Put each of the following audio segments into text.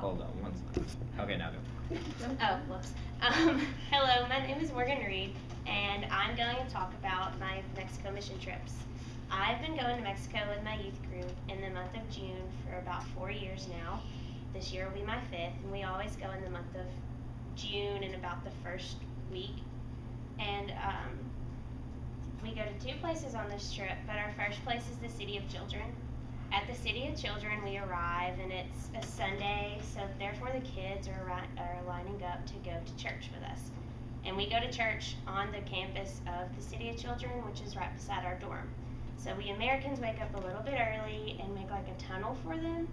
Hold on one second. Okay, now go. Oh, whoops. Hello, my name is Morgan Reed, and I'm going to talk about my Mexico mission trips. I've been going to Mexico with my youth group in the month of June for about 4 years now. This year will be my 5th, and we always go in the month of June in about the first week. And we go to 2 places on this trip, but our first place is the City of Children. At the City of Children, we arrive, and it's a Sunday, so therefore the kids are lining up to go to church with us. And we go to church on the campus of the City of Children, which is right beside our dorm. So we Americans wake up a little bit early and make like a tunnel for them,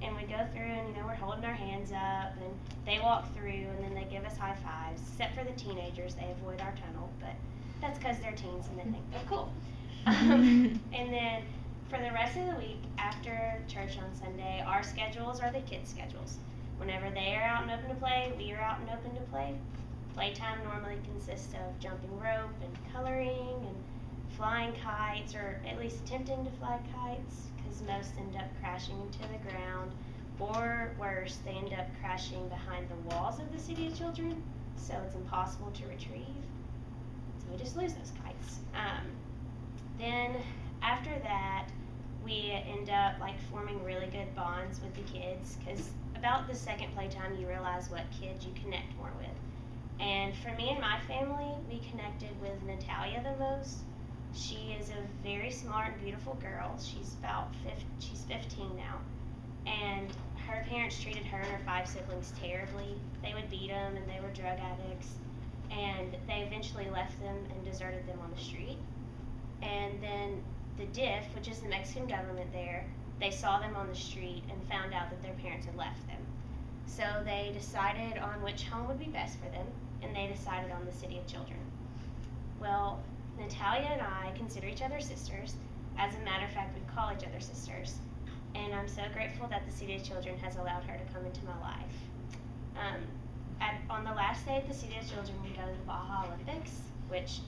and we go through, and we're holding our hands up, and they walk through, and then they give us high fives. Except for the teenagers, they avoid our tunnel, but that's because they're teens and they think they're cool. And then for the rest of the week after church on Sunday, our schedules are the kids' schedules. Whenever they are out and open to play, we are out and open to play. Playtime normally consists of jumping rope and coloring and flying kites, or at least attempting to fly kites, because most end up crashing into the ground, or worse, they end up crashing behind the walls of the City of Children, so it's impossible to retrieve. So we just lose those kites. Then after that, we end up forming really good bonds with the kids, because about the second playtime you realize what kids you connect more with. And for me and my family, we connected with Natalia the most. She is a very smart and beautiful girl. She's 15 now, and her parents treated her and her 5 siblings terribly. They would beat them, and they were drug addicts, and they eventually left them and deserted them on the street. And then the DIF, which is the Mexican government there, they saw them on the street and found out that their parents had left them. So they decided on which home would be best for them, and they decided on the City of Children. Well, Natalia and I consider each other sisters. As a matter of fact, we call each other sisters. And I'm so grateful that the City of Children has allowed her to come into my life. On the last day at the City of Children, we go to the Baja Olympics, which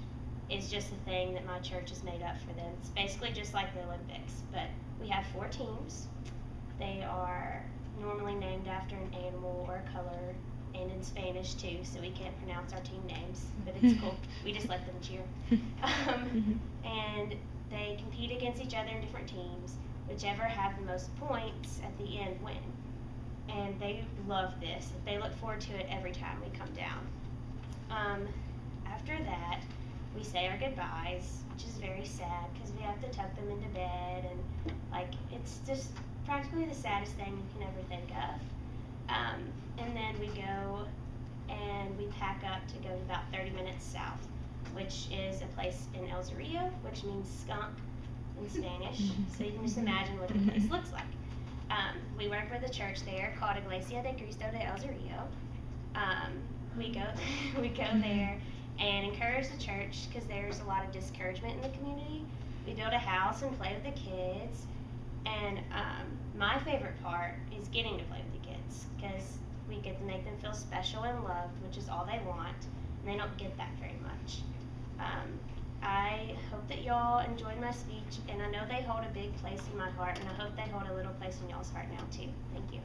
is just a thing that my church has made up for them. It's basically just like the Olympics, but we have 4 teams. They are normally named after an animal or a color, and in Spanish too, so we can't pronounce our team names, but it's cool. We just let them cheer. And they compete against each other in different teams. Whichever have the most points at the end win. And they love this. They look forward to it every time we come down. After that, we say our goodbyes, which is very sad because we have to tuck them into bed, and it's just practically the saddest thing you can ever think of. And then we go and we pack up to go about 30 minutes south, which is a place in El Zorillo, which means skunk in Spanish. So you can just imagine what the place looks like. We work with a church there called Iglesia de Cristo de El Zorillo. We go there and encourage the church, because there's a lot of discouragement in the community. We build a house and play with the kids, and my favorite part is getting to play with the kids, because we get to make them feel special and loved, which is all they want, and they don't get that very much. I hope that y'all enjoyed my speech, and I know they hold a big place in my heart, and I hope they hold a little place in y'all's heart now too. Thank you.